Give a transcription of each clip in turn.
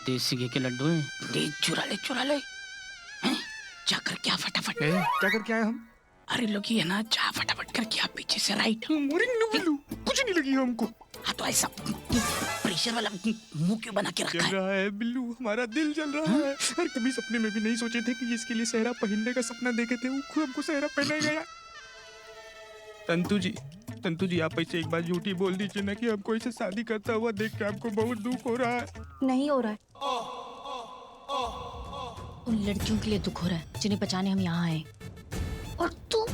देसी घी के लड्डू हैं। दे चुरा ले हैं? जाकर क्या फटाफट क्या करके आए हम? अरे लोग ये ना जा फटाफट करके आप पीछे से राइट। कुछ नहीं लगी हमको। हाँ तो ऐसा प्रेशर वाला मुंह क्यों बना के रखा है? चल रहा है बिल्लू, हमारा दिल चल रहा है। और कभी सपने में भी नहीं सोचे थे कि इसके लिए सहरा पहनने का सपना देखे थे, वो खुद हमको सहरा पहना गया। तंतु जी आप ऐसे एक बार झूठी बोल दीजिए ना कि हमको ऐसे शादी करता हुआ देख के आपको बहुत दुख हो रहा है। नहीं हो रहा है। उन लड़कियों के लिए दुख हो रहा है जिन्हें बचाने हम यहाँ आए। और तू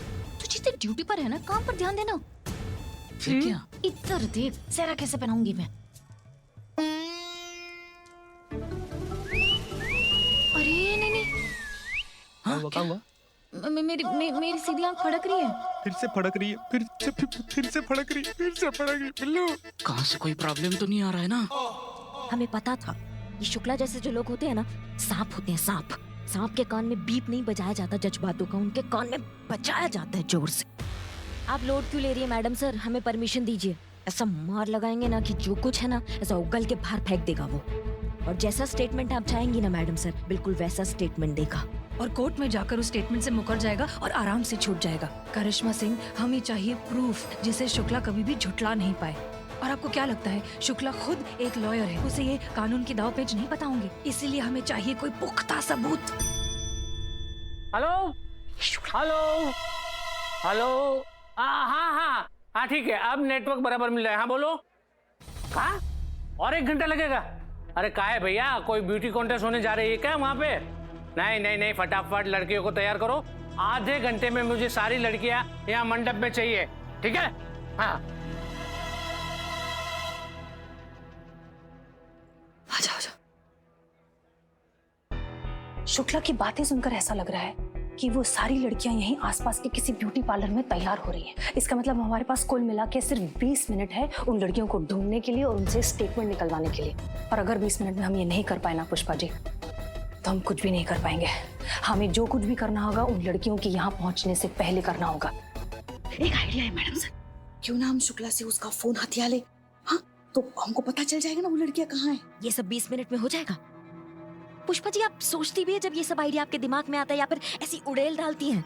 जितने ड्यूटी पर है ना, काम पर ध्यान देना। फिर क्या? इधर देख, सहरा कैसे पहनाऊंगी मैं। अरे नहीं। हाँ क्या हुआ? मेरी सीधी आंख फड़क रही है। फिर से फड़क रही है, फिर से फड़क रही है बिल्लू। कहाँ से कोई प्रॉब्लम तो नहीं आ रहा है ना? हमें पता था ये शुक्ला जैसे जो लोग होते हैं ना, सांप होते हैं सांप। सांप के कान में बीप नहीं बजाया जाता जज्बातों का, उनके कान में बजाया जाता है जोर से। आप लोड क्यों ले रही है मैडम सर? हमें परमिशन दीजिए। ऐसा मार लगाएंगे ना कि जो कुछ है ना ऐसा उगल के बाहर फेंक देगा वो। और जैसा स्टेटमेंट आप चाहेंगी ना मैडम सर, बिल्कुल वैसा स्टेटमेंट देगा। और कोर्ट में जाकर उस स्टेटमेंट से मुकर जाएगा और आराम से छूट जाएगा। करिश्मा सिंह, हमें चाहिए प्रूफ जिसे शुक्ला कभी भी झुठला नहीं पाए। और आपको क्या लगता है शुक्ला खुद एक लॉयर है, उसे ये कानून की दावपेच नहीं पता होंगे? इसीलिए हमें चाहिए कोई पुख्ता सबूत। हेलो हाँ ठीक है, अब नेटवर्क बराबर मिल रहा है। हाँ बोलो। कहाँ? और 1 घंटा लगेगा? अरे का है भैया, कोई ब्यूटी कॉन्टेस्ट होने जा रही है क्या वहाँ पे? नहीं, फटाफट लड़कियों को तैयार करो। आधे घंटे में मुझे सारी लड़कियां यहाँ मंडप में चाहिए, ठीक है? हाँ आजा। शुक्ला की बातें सुनकर ऐसा लग रहा है कि वो सारी लड़कियां यहीं आसपास के किसी ब्यूटी पार्लर में तैयार हो रही हैं। इसका मतलब हमारे पास कुल मिला के सिर्फ 20 मिनट है उन लड़कियों को ढूंढने के लिए और उनसे स्टेटमेंट निकलवाने के लिए। और अगर 20 मिनट में हम ये नहीं कर पाए ना पुष्पा जी, तो हम कुछ भी नहीं कर पाएंगे। हमें जो कुछ भी करना होगा उन लड़कियों के यहाँ पहुंचने से पहले करना होगा। एक आइडिया है मैडम सर, क्यों ना हम शुक्ला से उसका फोन हथिया ले? हाँ तो हमको पता चल जाएगा ना वो लड़कियां कहाँ हैं। ये सब 20 मिनट में हो जाएगा। पुष्पा जी आप सोचती भी है जब ये सब आइडिया आपके दिमाग में आता है या फिर ऐसी उड़ेल डालती हैं?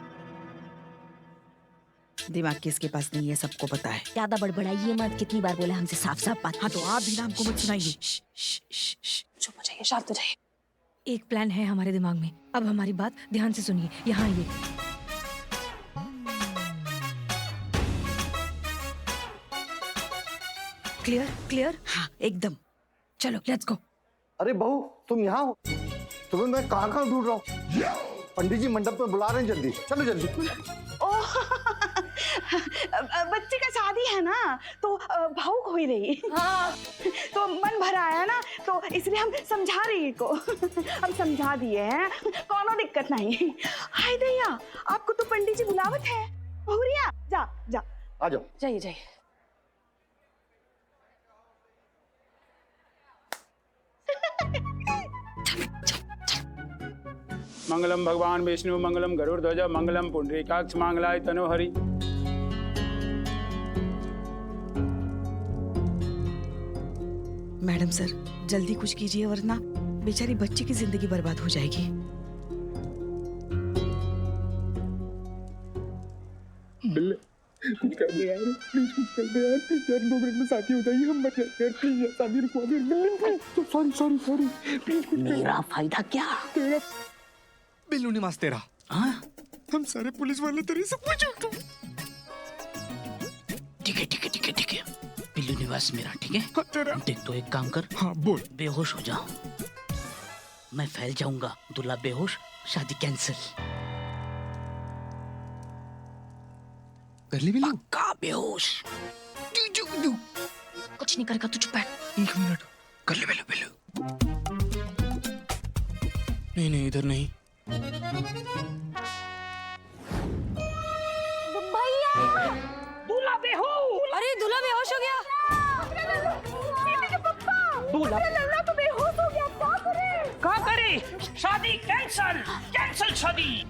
दिमाग किसके पास नहीं है, सबको पता है। ज्यादा बड़बड़ाइए मत, कितनी बार बोला हमसे साफ बात। हाँ तो आप भी नाम को मत सुनाइए। चुप हो जाइए, शांत हो जाइए। एक प्लान है हमारे दिमाग में, अब हमारी बात ध्यान से सुनिए। यहाँ आइए। क्लियर? हाँ एकदम। चलो लेट्स गो। अरे बहू तुम यहाँ हो? तुम्हें मैं कहाँ ढूंढ रहा हूँ। पंडित जी मंडप में बुला रहे हैं, जल्दी चलो जल्दी। ओह बच्चे का शादी है ना तो भावुक हो ही रही। हाँ तो मन भरा आया ना तो इसलिए हम समझा रही को। हम समझा दिए हैं, कोनो दिक्कत नहीं। हाय दैया, आपको तो पंडित जी बुलावत है। बहुरिया जा आ जाओ। जाइए। मंगलम भगवान विष्णु, मंगलम गरुड़ध्वज, मंगलम पुंडरीकाक्ष, मंगलाय तनोहरि। मैडम सर जल्दी कुछ कीजिए वरना बेचारी बच्ची की जिंदगी बर्बाद हो जाएगी। बिल्ले कुछ कर दे यार, प्लीज कुछ कर दे यार 2 मिनट में शादी हो जाएगी, हम बच जाएंगे यार, प्लीज यार शादी रुकवा दे। सॉरी प्लीज कुछ मेरा फायदा क्या? तेरा बिल्लू निवास तेरा। हाँ हम सारे पुलिस वाले तेरे से पूछो। ठीक है बिल्लू निवास मेरा, ठीक है? हाँ तेरा। देख तो एक काम कर। हाँ बोल। बेहोश हो जा, मैं फैल जाऊंगा। दूल्हा बेहोश, शादी कैंसिल। कर ली बिल्लू? पक्का बेहोश। कुछ नहीं करेगा, तू चुप बैठ। 1 मिनट कर ले बिल्लू। नहीं इधर नहीं। भैया दूल्हा बेहोश। अरे दूल्हा बेहोश हो गया। लल्ला तो बेहोश हो गया, क्या करे? शादी कैंसल शादी।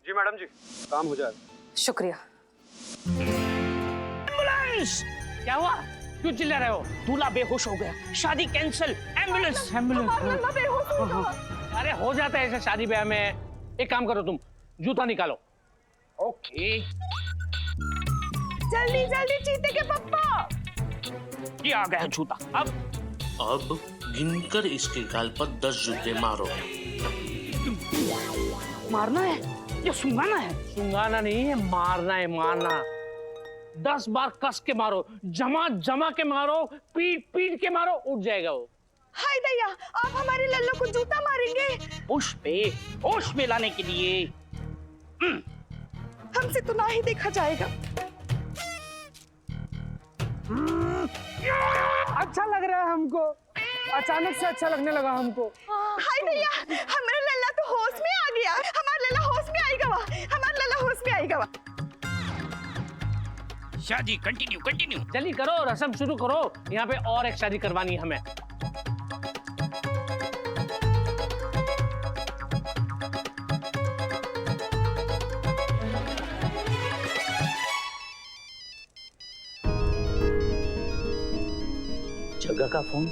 जी मैडम जी, काम हो जाए। शुक्रिया। एम्बुलेंस! क्या हुआ? क्यों चिल्ला रहे हो? दूल्हा बेहोश हो गया, शादी कैंसिल, एम्बुलेंस! एम्बुलेंस। बेहोश हो गया। अरे हो जाता है ऐसे शादी ब्याह में। एक काम करो, तुम जूता निकालो। ओके। जल्दी जल्दी चीते के पप्पा! ये आ गया जूता। अब गिनकर इसके गाल पर 10 जूते मारो। मारना है या सुंगाना है? सुंगाना नहीं है, मारना है, मारना। 10 बार कस के मारो, जमा जमा के मारो, पीट पीट के मारो, उठ जाएगा वो। हाय दैया, आप हमारे लल्लू को जूता मारेंगे? होश में लाने के लिए। हमसे तो ना ही देखा जाएगा। अच्छा लग रहा है हमको, अचानक से अच्छा लगने लगा हमको। हाय दैया, हमारा लल्ला तो होश में आ गया। हमारा लल्ला होश में आएगा वा, हमारा लल्ला होश में आएगा वा। शादी कंटिन्यू। जल्दी करो, रस्म शुरू करो। यहाँ पे और एक शादी करवानी है हमें। जगह का फोन।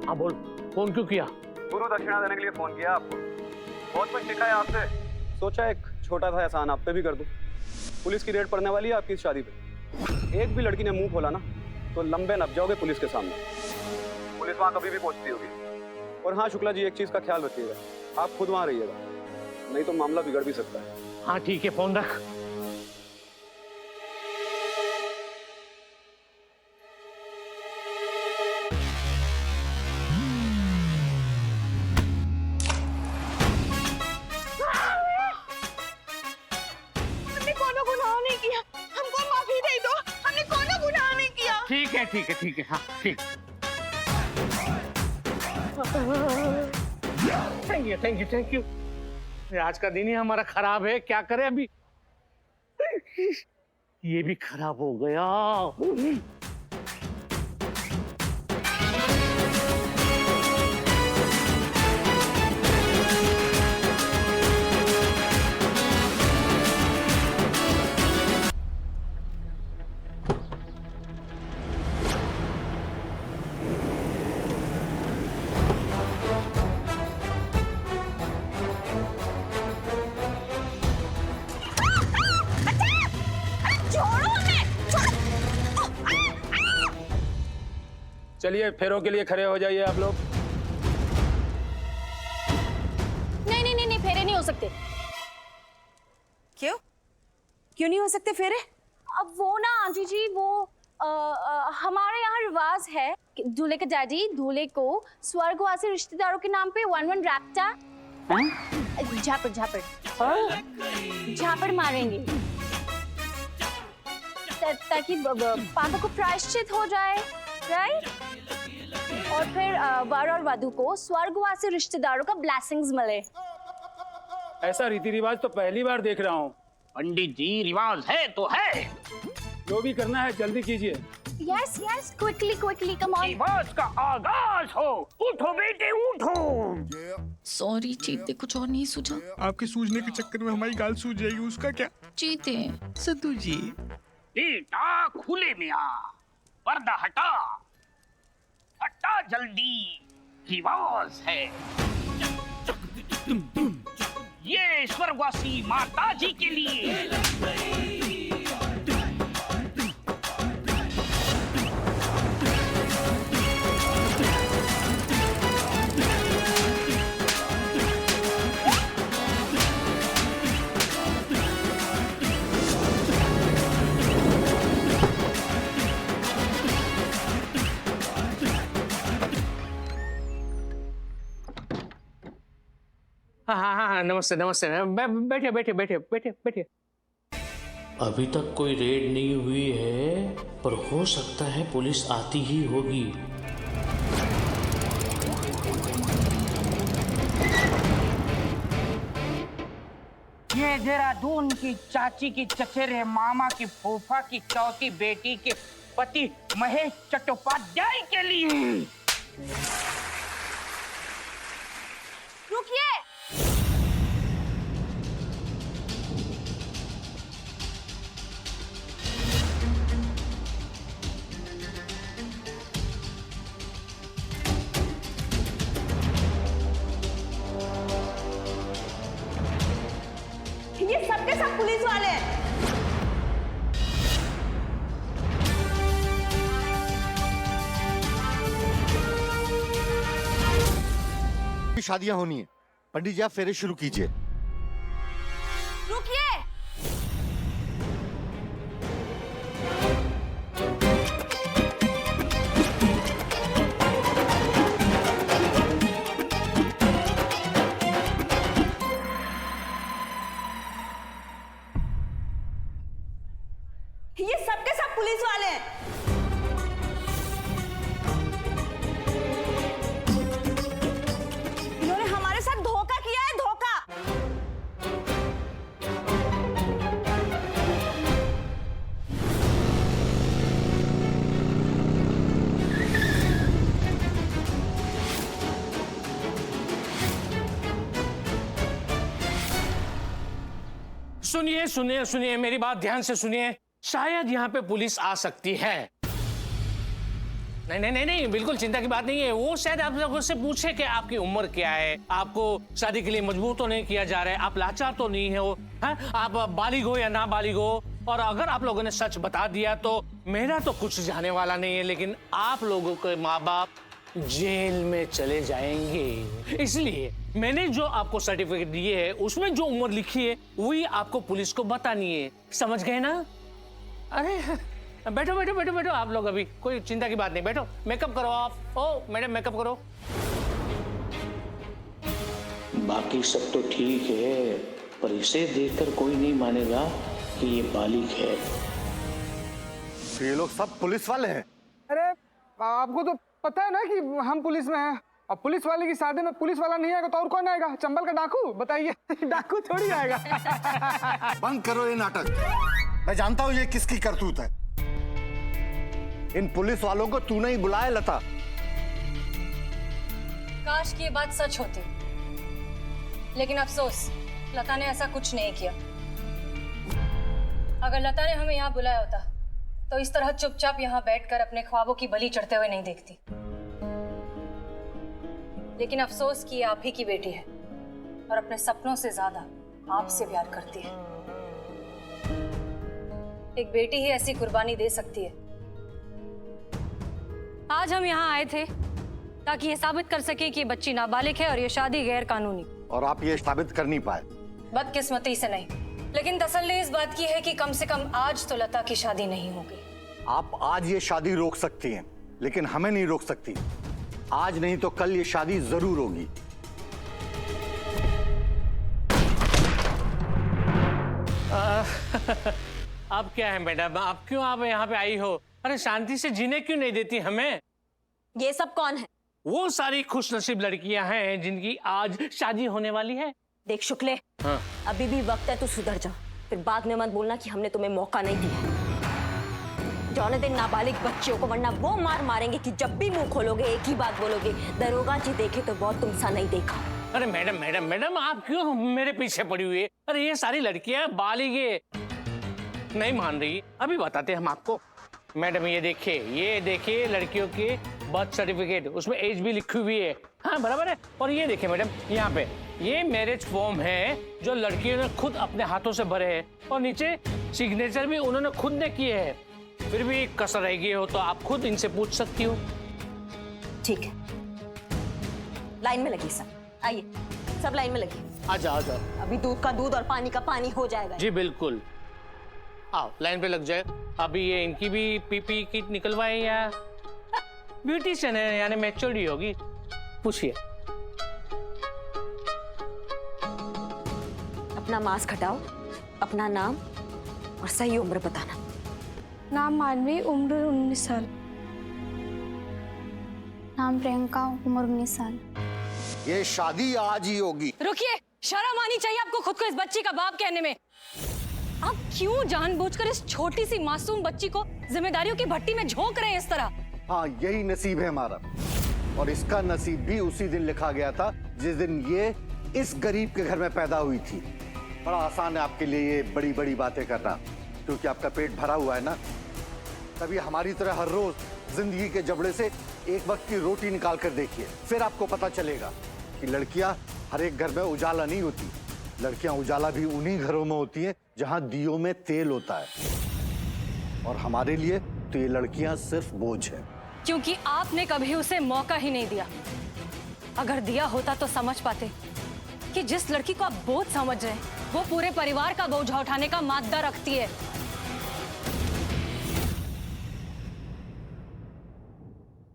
हाँ बोल, फोन क्यों किया? गुरु दक्षिणा देने के लिए फोन किया आपको। बहुत कुछ सीखा है आपसे, सोचा एक छोटा सा एहसान आप पे भी कर दूं। पुलिस की रेड पड़ने वाली है आपकी इस शादी पे। एक भी लड़की ने मुंह खोला ना तो लंबे नप जाओगे पुलिस के सामने। पुलिस वहां कभी भी पहुंचती होगी। और हाँ शुक्ला जी, एक चीज का ख्याल रखिएगा, आप खुद वहां रहिएगा, नहीं तो मामला बिगड़ भी सकता है। हाँ ठीक है, फोन रख। हमने कोनो गुनाह नहीं किया, हमको माफी दे दो। हमने कोनो गुनाह नहीं किया। ठीक है, हाँ ठीक। Thank you. आज का दिन ही हमारा खराब है, क्या करें अभी? ये भी खराब हो गया। चलिए फेरों के लिए खड़े हो जाइए आप लोग। नहीं, फेरे नहीं हो सकते। क्यों नहीं हो सकते फेरे? अब वो ना आंटी जी, वो हमारे यहाँ रिवाज है कि दूल्हे के डैडी दूल्हे को स्वर्गवासी रिश्तेदारों के नाम पे 1-1 रैप्टा झापड़ मारेंगे ताकि पापों को प्रायश्चित हो जाए, राइट? और फिर वर और वधू को स्वर्गवासी रिश्तेदारों का ब्लेसिंग्स मिले। ऐसा रीति रिवाज तो पहली बार देख रहा हूँ। पंडित जी, रिवाज है तो है। जो भी करना है जल्दी कीजिए। Yes, quickly, come on. रिवाज का आगाज हो। उठो बेटे, उठो। सॉरी चीते, कुछ और नहीं सूझा। आपके सूझने के चक्कर में हमारी गाल सूझ जाएगी, उसका क्या? चीते, सद्दू जी। बेटा खुले में आ, पर्दा हटा जल्दी, रिवाज है। ये स्वर्गवासी माता जी के लिए। हाँ, नमस्ते। बैठे। अभी तक कोई रेड नहीं हुई है, पर हो सकता है पुलिस आती ही होगी। ये देहरादून की चाची की चचेरे मामा की फूफा की चौथी बेटी के पति महेश चट्टोपाध्याय के लिए। रुकिए। ये सबके सब पुलिस वाले हैं। शादियां होनी है। पंडित जी आप फेरे शुरू कीजिए। रुकिए। ये सबके सब पुलिस वाले हैं। इन्होंने हमारे साथ धोखा किया है, धोखा। सुनिए सुनिए सुनिए, मेरी बात ध्यान से सुनिए। शायद यहाँ पे पुलिस आ सकती है। नहीं नहीं नहीं नहीं, बिल्कुल चिंता की बात नहीं है। वो शायद आप लोगों से पूछे कि आपकी उम्र क्या है, आपको शादी के लिए मजबूर तो नहीं किया जा रहा है, आप लाचार तो नहीं हो, आप बालिग हो या ना बालिग हो। और अगर आप लोगों ने सच बता दिया तो मेरा तो कुछ जाने वाला नहीं है, लेकिन आप लोगों के माँ बाप जेल में चले जाएंगे। इसलिए मैंने जो आपको सर्टिफिकेट दिए है उसमें जो उम्र लिखी है वही आपको पुलिस को बतानी है। समझ गए ना? अरे बैठो बैठो बैठो बैठो, आप लोग अभी कोई चिंता की बात नहीं, बैठो। मेकअप करो आप। ओ मैडम मेकअप करो। बाकी सब तो ठीक है, पर इसे देखकर कोई नहीं मानेगा कि ये बालिग है। तो ये लोग सब पुलिस वाले हैं? अरे आपको तो पता है ना कि हम पुलिस में हैं। अब पुलिस वाले की शादी में पुलिस वाला नहीं आएगा तो और कौन आएगा? चंबल का डाकू? बताइए। डाकू थोड़ी आएगा। बंद करो ये नाटक। मैं जानता हूँ ये किसकी करतूत है। इन पुलिस वालों को तूने ही बुलाया लता। काश की ये बात सच होती, लेकिन अफसोस लता ने ऐसा कुछ नहीं किया। अगर लता ने हमें यहाँ बुलाया होता तो इस तरह चुपचाप यहाँ बैठकर अपने ख्वाबों की बलि चढ़ते हुए नहीं देखती। लेकिन अफसोस कि ये आप ही की बेटी है और अपने सपनों से ज्यादा आपसे प्यार करती है। एक बेटी ही ऐसी कुर्बानी दे सकती है। आज हम यहाँ आए थे ताकि ये साबित कर सके कि ये बच्ची नाबालिग है और ये शादी गैर कानूनी। और आप ये साबित कर नहीं पाए। बदकिस्मती से नहीं, लेकिन तसल्ली इस बात की है कि कम से कम आज तो लता की शादी नहीं होगी। आप आज ये शादी रोक सकती हैं, लेकिन हमें नहीं रोक सकती। आज नहीं तो कल ये शादी जरूर होगी। अब क्या है मैडम, आप क्यों आप यहाँ पे आई हो? अरे शांति से जीने क्यों नहीं देती हमें? ये सब कौन है? वो सारी खुशनसीब लड़कियां हैं जिनकी आज शादी होने वाली है। देख शुक्ले, हाँ। अभी भी वक्त है तू सुधर जा, फिर बाद में मत बोलना कि हमने तुम्हें मौका नहीं दिया। जौने दिन नाबालिग बच्चियों को, वरना वो मार मारेंगे कि जब भी मुंह खोलोगे एक ही बात बोलोगे, दरोगा जी देखे तो बहुत तुमसा नहीं देखा। अरे मैडम मैडम मैडम, आप क्यों मेरे पीछे पड़ी हुई है? अरे ये सारी लड़कियां बालिग नहीं मान रही। अभी बताते हम आपको। मैडम ये देखिए लड़कियों के बर्थ सर्टिफिकेट, उसमें एज भी लिखी हुई है। हाँ बराबर है। और ये देखिए मैडम, यहाँ पे ये मैरिज फॉर्म है जो लड़कियों ने खुद अपने हाथों से भरे हैं और नीचे सिग्नेचर भी उन्होंने खुद ने किए हैं। फिर भी कसर रह गई हो तो आप खुद इनसे पूछ सकती हो। ठीक है, लाइन में लगी सब। आइए सब लाइन में लगी। आ जाओ। अभी दूध का दूध और पानी का पानी हो जाएगा। जी बिल्कुल, आओ लाइन पे लग जाए। अभी ये इनकी भी पीपी किट निकलवाए या ब्यूटिशियन है यानी मैच्योरिटी होगी? पूछिए। अपना मास्क हटाओ, अपना नाम और सही उम्र बताना। नाम मानवी, उम्र 19 साल। नाम प्रियंका, उम्र 19 साल। ये शादी आज ही होगी। रुकिए, शर्म आनी चाहिए आपको खुद को इस बच्ची का बाप कहने में। आप क्यों जानबूझकर इस छोटी सी मासूम बच्ची को जिम्मेदारियों की भट्टी में झोंक रहे हैं इस तरह? हाँ, यही नसीब है हमारा, और इसका नसीब भी उसी दिन लिखा गया था जिस दिन ये इस गरीब के घर में पैदा हुई थी। बड़ा आसान है आपके लिए ये बड़ी बड़ी बातें करना, क्योंकि आपका पेट भरा हुआ है ना। तभी हमारी तरह हर रोज जिंदगी के जबड़े से एक वक्त की रोटी निकाल कर देखिए, फिर आपको पता चलेगा कि लड़कियां हर एक घर में उजाला नहीं होती। लड़कियां उजाला भी उन्हीं घरों में होती हैं जहां दियों में तेल होता है, और हमारे लिए तो ये लड़कियां सिर्फ बोझ है। क्योंकि आपने कभी उसे मौका ही नहीं दिया। अगर दिया होता तो समझ पाते कि जिस लड़की को आप बोझ समझ रहे हैं वो पूरे परिवार का बोझ उठाने का मादा रखती है।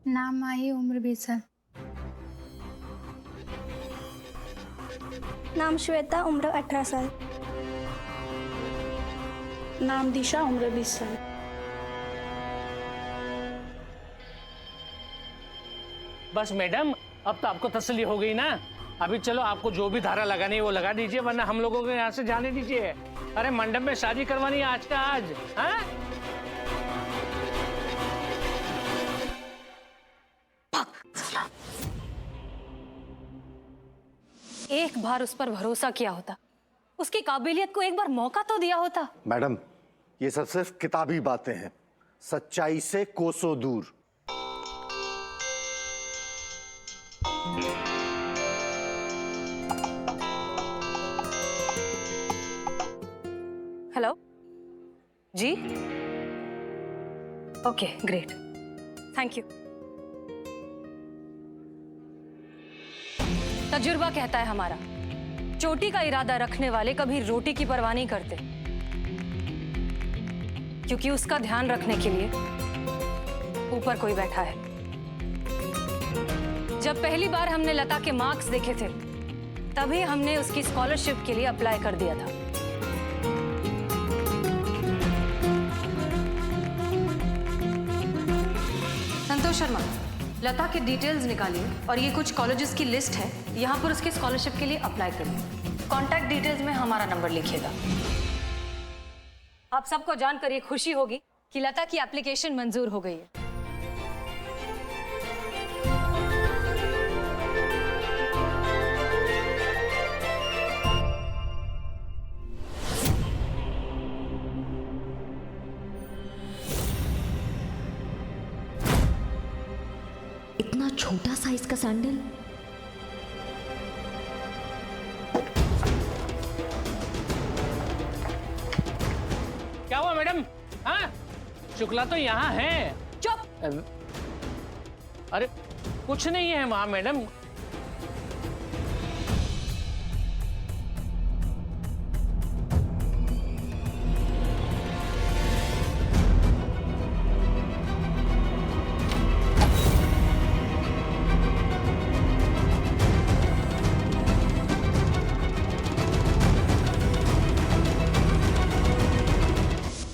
नाम माही, उम्र 20 साल। नाम श्वेता, उम्र 18 साल। नाम दिशा, उम्र 20 साल। बस मैडम, अब तो आपको तसल्ली हो गई ना। अभी चलो, आपको जो भी धारा लगानी है वो लगा दीजिए, वरना हम लोगों को यहाँ से जाने दीजिए। अरे मंडप में शादी करवानी है आज का आज। हाँ? एक बार उस पर भरोसा किया होता, उसकी काबिलियत को एक बार मौका तो दिया होता। मैडम, ये सब सिर्फ किताबी बातें हैं, सच्चाई से कोसों दूर। हेलो जी, ओके ग्रेट, थैंक यू। तजुर्बा कहता है हमारा, चोटी का इरादा रखने वाले कभी रोटी की परवाह नहीं करते, क्योंकि उसका ध्यान रखने के लिए ऊपर कोई बैठा है। जब पहली बार हमने लता के मार्क्स देखे थे, तभी हमने उसकी स्कॉलरशिप के लिए अप्लाई कर दिया था। संतोष शर्मा, लता के डिटेल्स निकालिए और ये कुछ कॉलेजेस की लिस्ट है, यहाँ पर उसके स्कॉलरशिप के लिए अप्लाई करिए। कॉन्टैक्ट डिटेल्स में हमारा नंबर लिखिएगा। आप सबको जानकर ये खुशी होगी कि लता की एप्लीकेशन मंजूर हो गई है। इतना छोटा साइज का सैंडल। क्या हुआ मैडम? हाँ, शुक्ला तो यहाँ है। चुप। अरे कुछ नहीं है वहां मैडम।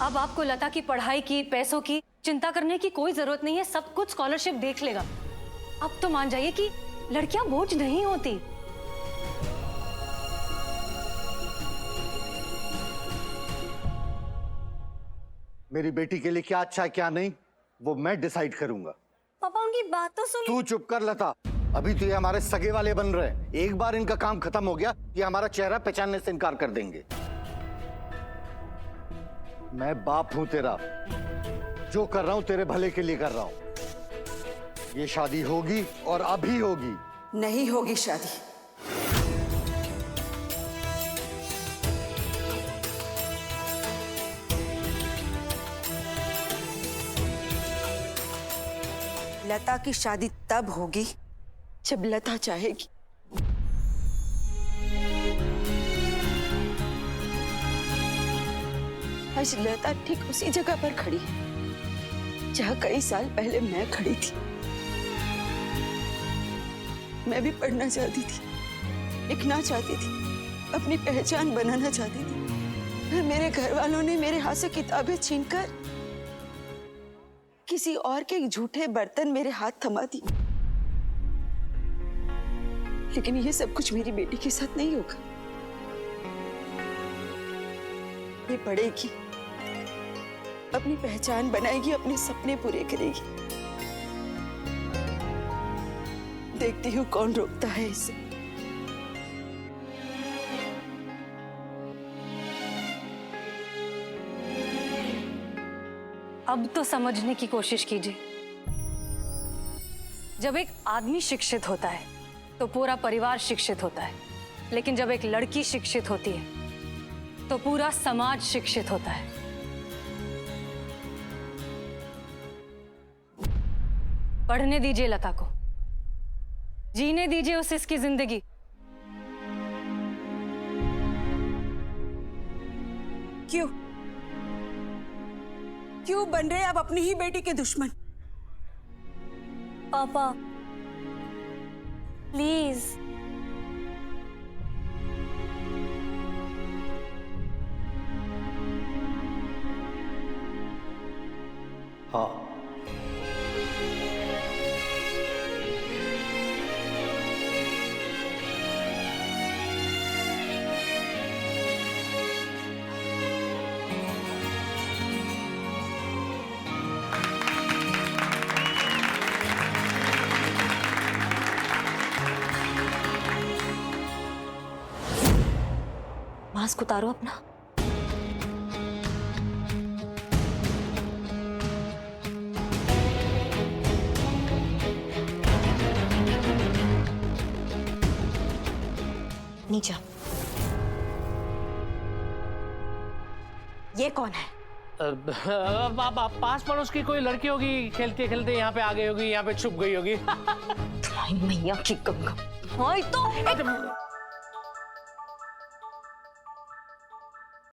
अब आपको लता की पढ़ाई की, पैसों की चिंता करने की कोई जरूरत नहीं है। सब कुछ स्कॉलरशिप देख लेगा। अब तो मान जाइए कि लड़कियां बोझ नहीं होती। मेरी बेटी के लिए क्या अच्छा है क्या नहीं, वो मैं डिसाइड करूंगा। पापा उनकी बात तो सुन। तू चुप कर लता, अभी तो ये हमारे सगे वाले बन रहे हैं। एक बार इनका काम खत्म हो गया, ये हमारा चेहरा पहचानने से इनकार कर देंगे। मैं बाप हूं तेरा, जो कर रहा हूं तेरे भले के लिए कर रहा हूं। ये शादी होगी और अभी होगी। नहीं होगी शादी। लता की शादी तब होगी जब लता चाहेगी। आज लता ठीक उसी जगह पर खड़ी है जहाँ कई साल पहले मैं खड़ी थी। मैं भी पढ़ना चाहती थी, लिखना चाहती थी, अपनी पहचान बनाना चाहती थी, पर मेरे घर वालों ने मेरे हाथ से किताबें छीनकर किसी और के झूठे बर्तन मेरे हाथ थमा दिए। लेकिन ये सब कुछ मेरी बेटी के साथ नहीं होगा। ये पढ़ेगी, अपनी पहचान बनाएगी, अपने सपने पूरे करेगी। देखती हूँ कौन रोकता है इसे। अब तो समझने की कोशिश कीजिए। जब एक आदमी शिक्षित होता है तो पूरा परिवार शिक्षित होता है, लेकिन जब एक लड़की शिक्षित होती है तो पूरा समाज शिक्षित होता है। पढ़ने दीजिए लता को, जीने दीजिए उसे इसकी जिंदगी। क्यों क्यों बन रहे आप अपनी ही बेटी के दुश्मन? पापा प्लीज। हाँ, मास्क उतारो अपना। नीचे। ये कौन है? पास पड़ोस की कोई लड़की होगी, खेलते खेलते यहाँ पे आ गई होगी, यहाँ पे छुप गई होगी। तुम्हारी मैया की गंगा। तो